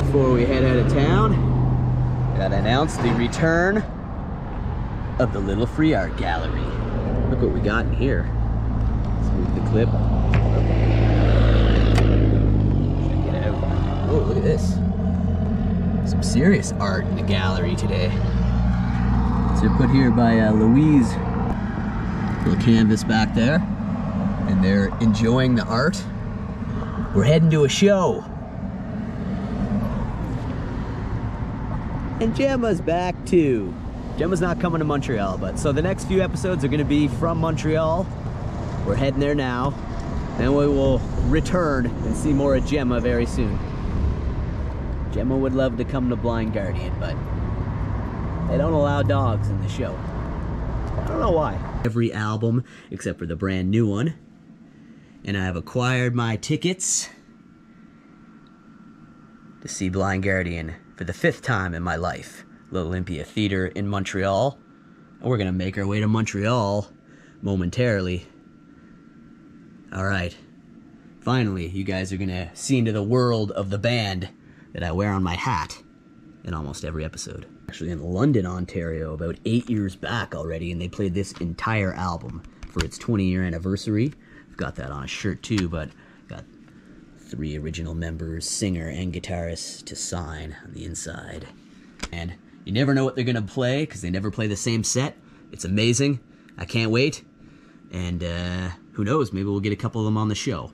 Before we head out of town, gotta announce the return of the little free art gallery. Look what we got in here. Let's move the clip. Check it out. Oh, look at this. Some serious art in the gallery today. So they're put here by Louise. Little canvas back there. And they're enjoying the art. We're heading to a show. And Gemma's back too. Gemma's not coming to Montreal, but so the next few episodes are gonna be from Montreal. We're heading there now. Then we will return and see more of Gemma very soon. Gemma would love to come to Blind Guardian, but they don't allow dogs in the show. I don't know why. Every album except for the brand new one. And I have acquired my tickets to see Blind Guardian for the 5th time in my life. L'Olympia Theater in Montreal. And we're gonna make our way to Montreal momentarily. Alright. Finally, you guys are gonna see into the world of the band that I wear on my hat in almost every episode. Actually in London, Ontario, about 8 years back already, and they played this entire album for its 20-year anniversary. I've got that on a shirt too, but got 3 original members, singer and guitarist, to sign on the inside. And you never know what they're gonna play, because they never play the same set. It's amazing. I can't wait. And who knows, maybe we'll get a couple of them on the show.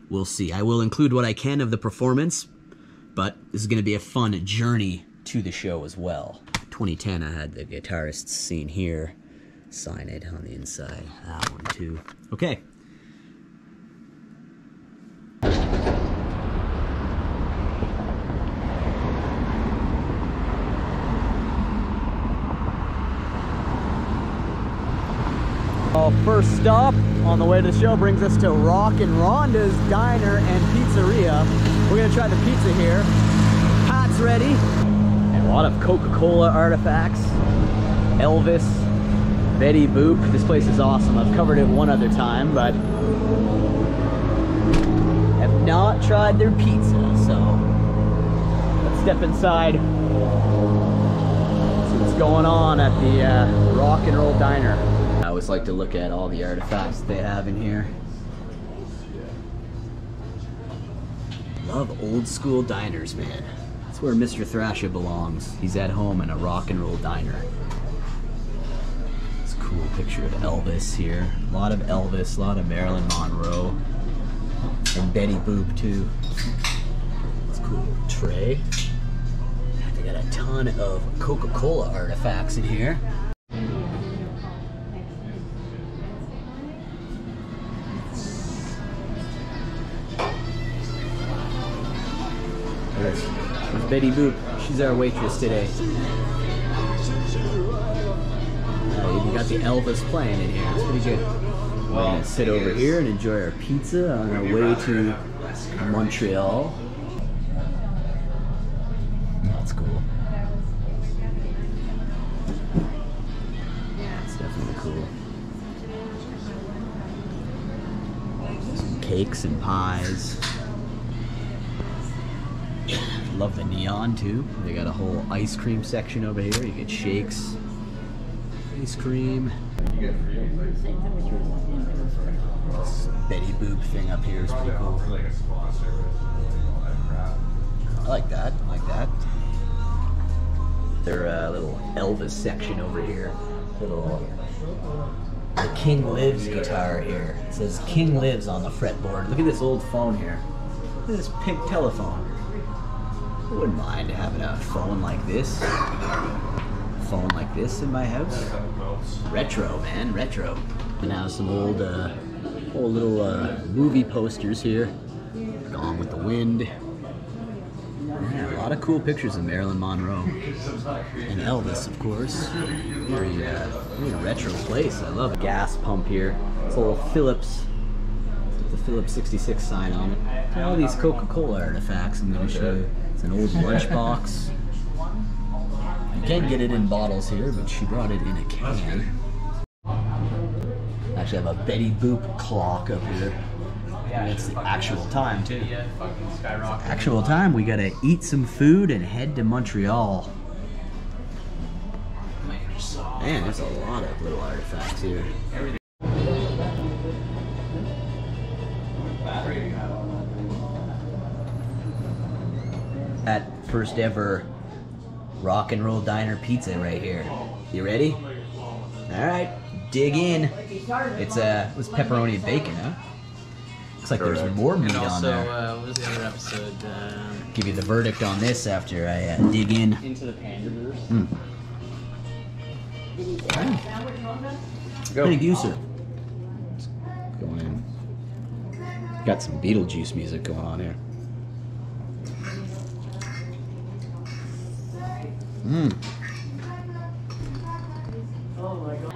We'll see. I will include what I can of the performance, but this is gonna be a fun journey to the show as well. 2010, I had the guitarist seen here, sign it on the inside. That one too. Okay. First stop on the way to the show brings us to Rockin Rondas Diner and Pizzeria. We're gonna try the pizza here. Pat's ready. And a lot of Coca-Cola artifacts. Elvis, Betty Boop. This place is awesome. I've covered it one other time, but have not tried their pizza, so let's step inside. See what's going on at the Rock and Roll Diner. I always like to look at all the artifacts they have in here. Love old school diners, man. That's where Mr. Thrasha belongs. He's at home in a rock and roll diner. It's a cool picture of Elvis here. A lot of Elvis, a lot of Marilyn Monroe. And Betty Boop too. It's a cool tray. They got a ton of Coca-Cola artifacts in here. With Betty Boop, she's our waitress today. Even got the Elvis playing in here. It's pretty good. We're gonna sit over here and enjoy our pizza on our way to Montreal. That's cool. It's definitely cool. Some cakes and pies. Love the neon too. They got a whole ice cream section over here. You get shakes, ice cream. This Betty Boop thing up here is pretty cool. I like that. I like that. Their little Elvis section over here. Little the King Lives guitar here. It says King Lives on the fretboard. Look at this old phone here. Look at this pink telephone. I wouldn't mind having a phone like this. Phone like this in my house. Retro, man, retro. And now some old little movie posters here. Gone with the Wind. Yeah, a lot of cool pictures of Marilyn Monroe. And Elvis, of course. Very retro place. I love a gas pump here. It's a little Phillips. The Phillips 66 sign on it. And all these Coca-Cola artifacts I'm going to show you. It's an old lunchbox. You can get it in bottles here, but she brought it in a can. Actually, I have a Betty Boop clock up here. And it's the actual time too. Actual time, we gotta eat some food and head to Montreal. Man, there's a lot of little artifacts here. That first ever rock and roll diner pizza right here. You ready? All right, dig in. It's was pepperoni and bacon, huh? Looks like there's more meat on there. What was the other episode? Give you the verdict on this after I dig in. Into the Pandaverse. Pretty gooser. Going in. Got some Beetlejuice music going on here.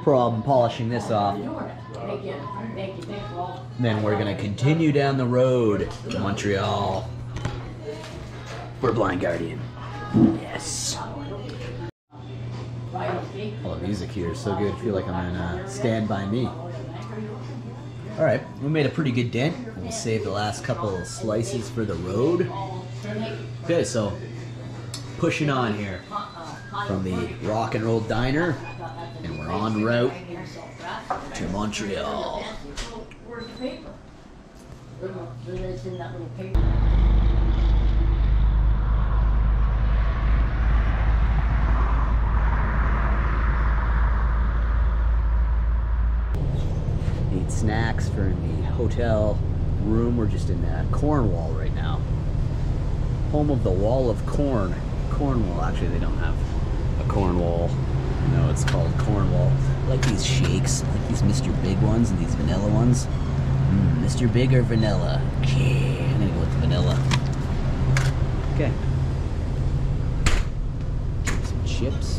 Problem polishing this off. Then we're gonna continue down the road to Montreal. We're Blind Guardian. Yes. All the music here is so good. I feel like I'm in Stand By Me. All right, we made a pretty good dent. We'll save the last couple of slices for the road. Okay, so pushing on here from the Rock and Roll Diner, and we're en route to Montreal. Need snacks for the hotel room. We're just in Cornwall right now. Home of the Wall of Corn. Cornwall. Actually, they don't have a Cornwall. No, it's called Cornwall. I like these shakes. I like these Mr. Big ones and these vanilla ones. Mr. Big or vanilla? Okay, I'm gonna go with vanilla. Okay. Some chips.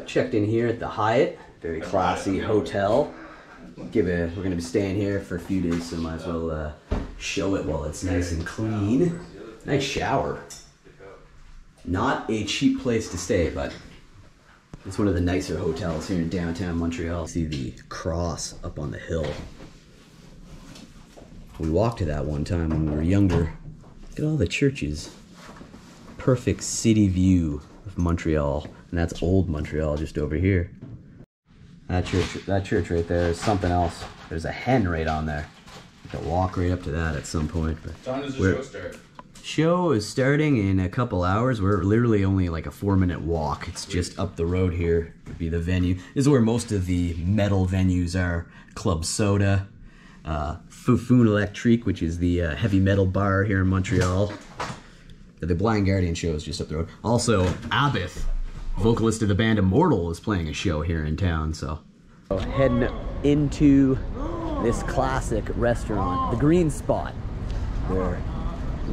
Checked in here at the Hyatt, very classy hotel. We're gonna be staying here for a few days, so might as well show it while it's nice and clean. Nice shower. Not a cheap place to stay, but it's one of the nicer hotels here in downtown Montreal. See the cross up on the hill. We walked to that one time when we were younger. Look at all the churches. Perfect city view of Montreal. And that's old Montreal just over here. That church right there is something else. There's a hen right on there. You can walk right up to that at some point. But what time does the show start? Show is starting in a couple hours. We're literally only like a 4-minute walk. It's just up the road here would be the venue. This is where most of the metal venues are. Club Soda, Fufun Electrique, which is the heavy metal bar here in Montreal. The Blind Guardian show is just up the road. Also, Abith, vocalist of the band Immortal, is playing a show here in town, so. Heading into this classic restaurant, the Green Spot. They're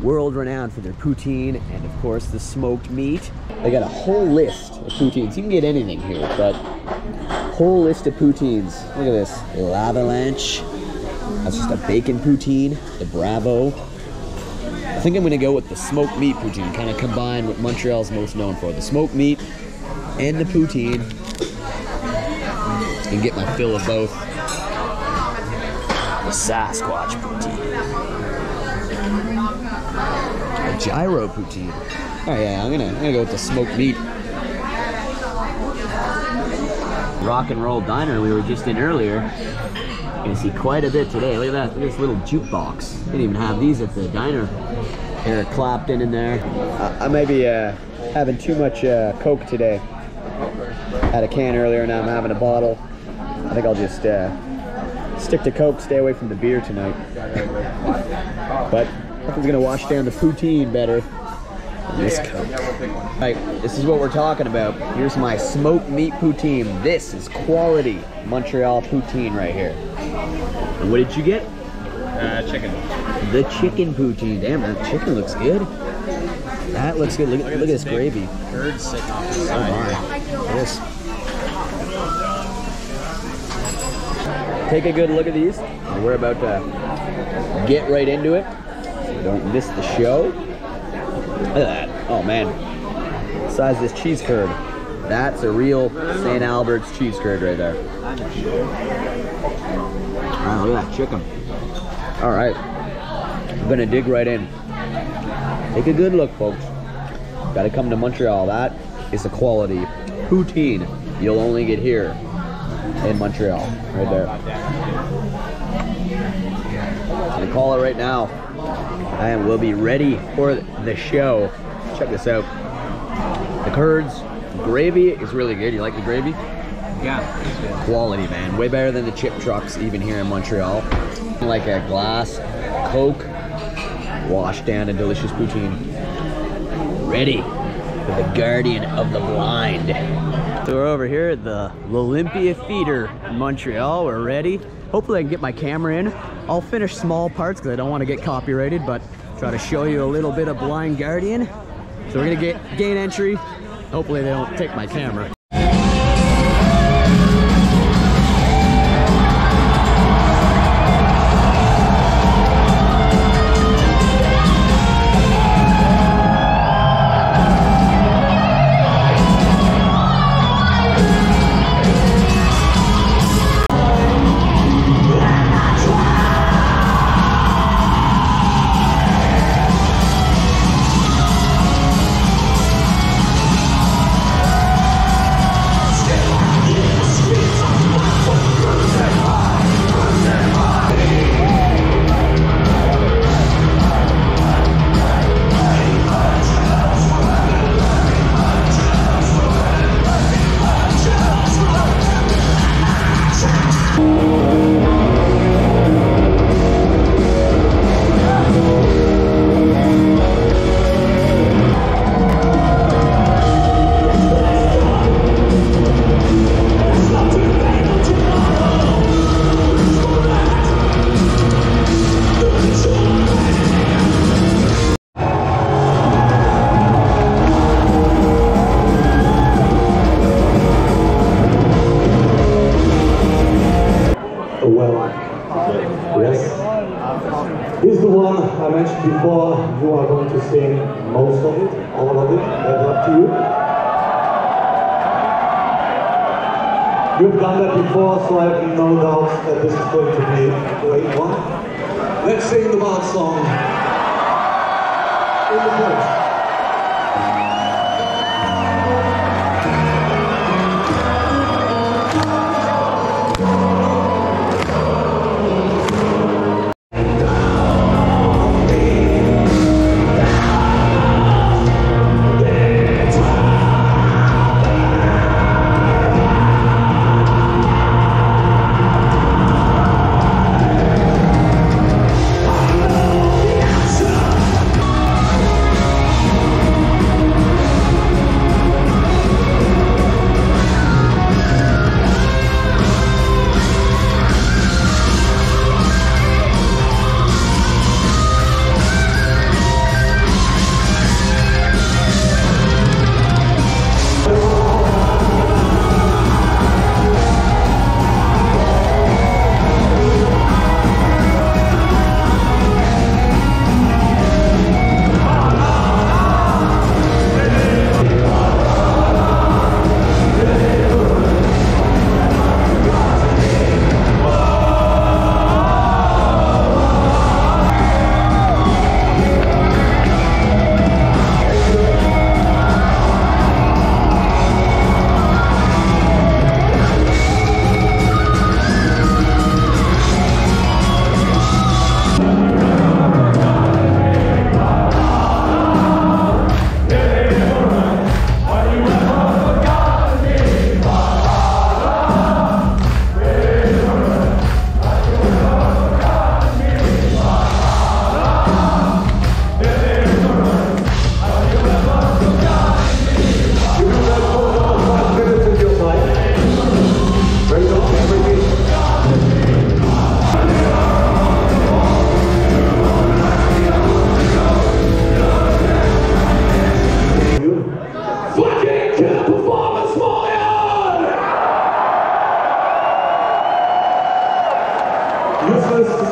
world-renowned for their poutine and, of course, the smoked meat. They got a whole list of poutines. You can get anything here, but whole list of poutines. Look at this. L'Avalanche. That's just a bacon poutine. The Bravo. I think I'm gonna go with the smoked meat poutine, kind of combine what Montreal's most known for. The smoked meat and the poutine. And get my fill of both. The Sasquatch poutine. A gyro poutine. Oh yeah, I'm gonna go with the smoked meat. Rock and Roll Diner we were just in earlier. Gonna see quite a bit today. Look at that, look at this little jukebox. Didn't even have these at the diner. Eric Clapton in there. I may be having too much Coke today. Had a can earlier, now I'm having a bottle. think I'll just stick to Coke, stay away from the beer tonight. But nothing's gonna wash down the poutine better than this Coke. Right, this is what we're talking about. Here's my smoked meat poutine. This is quality Montreal poutine right here. And what did you get? Chicken. The chicken poutine. Damn, that chicken looks good. That looks good. Look at this gravy. Curd sitting off the side. This. Take a good look at these. And we're about to get right into it. So don't miss the show. Look at that. Oh man. The size of this cheese curd. That's a real St. Albert's cheese curd right there. Oh, look at that chicken. All right. I'm gonna dig right in. Take a good look, folks. Gotta come to Montreal. That is a quality poutine you'll only get here in Montreal. Right there. I call it right now. And we'll be ready for the show. Check this out. The curds, gravy is really good. You like the gravy? Yeah, it's good. Quality, man. Way better than the chip trucks even here in Montreal. Like a glass Coke, washed down a delicious poutine. Ready for the guardian of the blind. So we're over here at the L'Olympia Theater in Montreal. We're ready. Hopefully I can get my camera in. I'll finish small parts because I don't want to get copyrighted, but try to show you a little bit of Blind Guardian. So we're gonna gain entry. Hopefully they don't take my camera. This is the one I mentioned before. You are going to sing most of it, all of it. That's up to you. You've done that before, so I have no doubt that this is going to be a great one. Let's sing the Bard song in the chorus.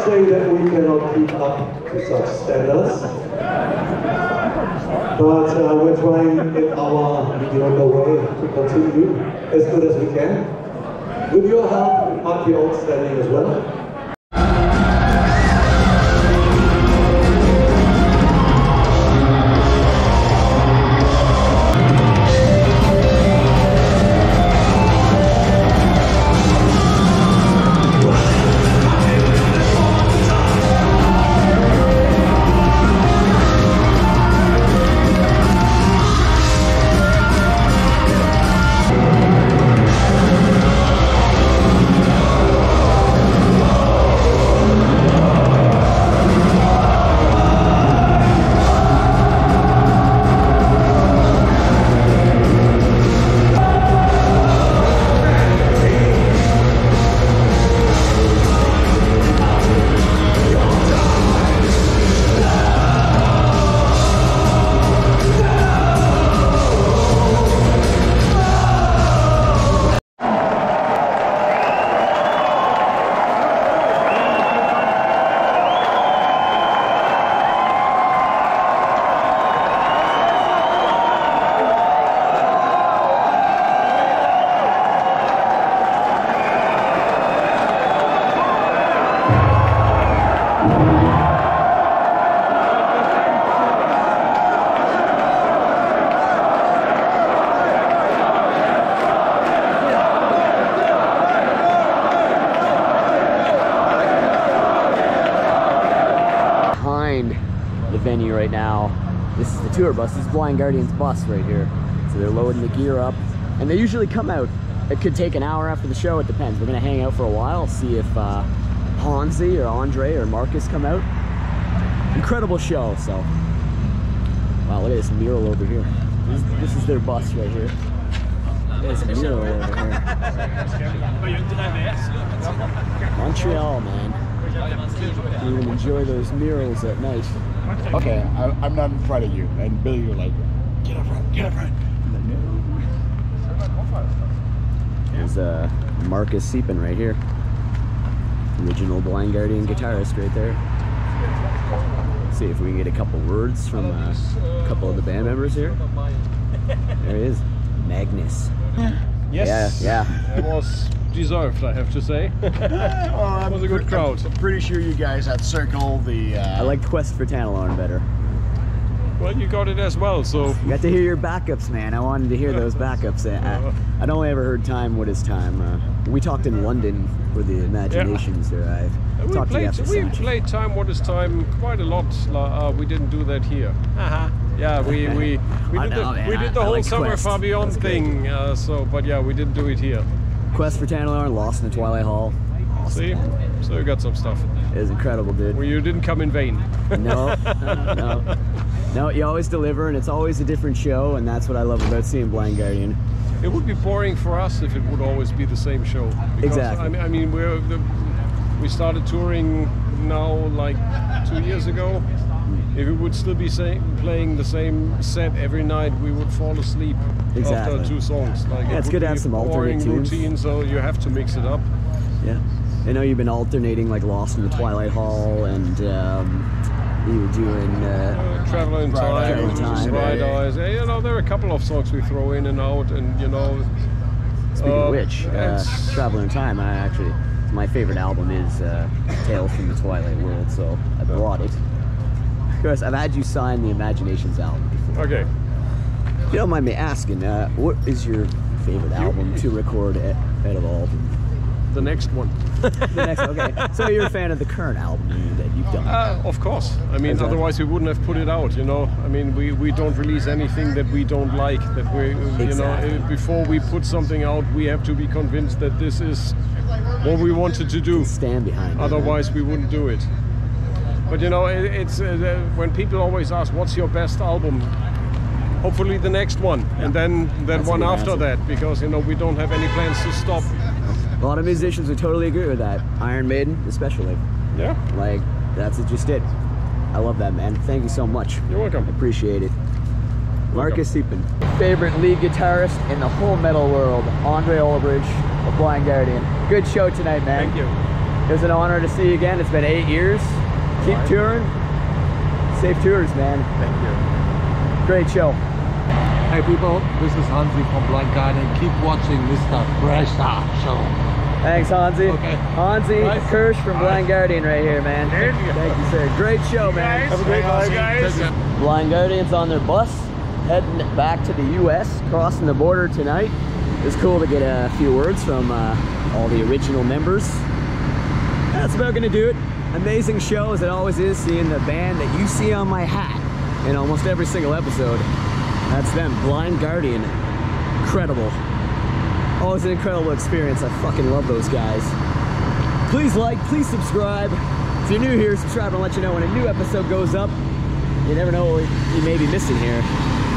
say that we cannot keep up to such standards, but we're trying in our mediocre way to continue as good as we can. With your help, it might be outstanding as well. The venue right now. This is the tour bus. This is Blind Guardian's bus right here. So they're loading the gear up, and they usually come out. It could take an hour after the show. It depends. We're gonna hang out for a while, see if Hansi or Andre or Marcus come out. Incredible show. So, wow, look at this mural over here. This is their bus right here. There's a mural over here. Montreal, man. You can enjoy those murals at night. Okay, I'm not in front of you. And Billy, you're like, get up front, get up front. There's Marcus Siepen right here. Original Blind Guardian guitarist right there. See if we can get a couple words from a couple of the band members here. There he is, Magnus. Yes. Yeah. It was deserved, I have to say. It was a good crowd. I'm pretty sure you guys had circled the... I like Quest for Tantalorn better. Well, you got it as well, so... You got to hear your backups, man. I wanted to hear those backups. I'd only ever heard Time What Is Time. We talked in London where the Imaginations arrived. We played Time What Is Time quite a lot. We didn't do that here. Yeah, we did the whole like Summer Quest. Far Beyond That's thing. But yeah, we didn't do it here. Quest for Tantalorn, Lost in the Twilight Hall. Awesome, See? man. So you got some stuff. It was incredible, dude. Well, you didn't come in vain. No, you always deliver, and it's always a different show, and that's what I love about seeing Blind Guardian. It would be boring for us if it would always be the same show. Because, Exactly. I mean, we started touring now like 2 years ago. If we would still be playing the same set every night, we would fall asleep Exactly. after 2 songs. Like, Yeah, it's good to have some alternate tunes. routine, so you have to mix it up. Yeah. I know you've been alternating like Lost in the Twilight Hall, and you were doing Traveler in Time, Bright Eyes. Yeah, you know, there are a couple of songs we throw in and out, and you know. speaking of which, it's- Traveler in Time, my favorite album is Tales from the Twilight World, so I brought it. Of course, I've had you sign the Imaginations album before. Okay. If you don't mind me asking, what is your favorite album to record out of all of them? The next one. Okay, so you're a fan of the current album that you've done? Of course. I mean, Exactly. otherwise we wouldn't have put it out, you know. I mean, we don't release anything that we don't like. That we, you know, before we put something out, we have to be convinced that this is what we wanted to do. Stand behind it. Otherwise, we wouldn't do it. But you know, it's when people always ask, "What's your best album?" Hopefully, the next one, and then That's a one good after answer. that, because you know we don't have any plans to stop. A lot of musicians would totally agree with that. Iron Maiden, especially. Yeah. Like, that's just it. I love that, man. Thank you so much. You're welcome. Appreciate it. Marcus Siepen. Favorite lead guitarist in the whole metal world, Andre Olbrich of Blind Guardian. Good show tonight, man. Thank you. It was an honor to see you again. It's been 8 years. Keep touring. Safe tours, man. Thank you. Great show. Hey people, this is Hansi from Blind Guardian. Keep watching Mr. Thrasha show. Thanks, Hansi. Okay. Hansi Nice. Kirsch from Blind Guardian right here, man. Thank you, sir. Great show, man. Have a great night, guys. Blind Guardian's on their bus, heading back to the U.S., crossing the border tonight. It's cool to get a few words from all the original members. That's about gonna do it. Amazing show, as it always is, seeing the band that you see on my hat in almost every single episode. That's them, Blind Guardian. Incredible. Always an incredible experience. I fucking love those guys. Please like, please subscribe. If you're new here, subscribe and let you know when a new episode goes up. You never know what you may be missing here.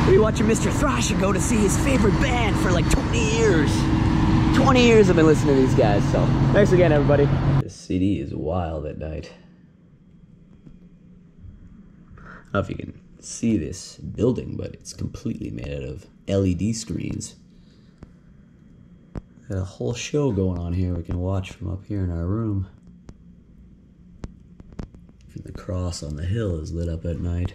We're watching Mr. Thrasha go to see his favorite band for like 20 years. 20 years I've been listening to these guys, so thanks again, everybody. This CD is wild at night. I don't know if you can see this building, but it's completely made out of LED screens. Got a whole show going on here we can watch from up here in our room. Even the cross on the hill is lit up at night.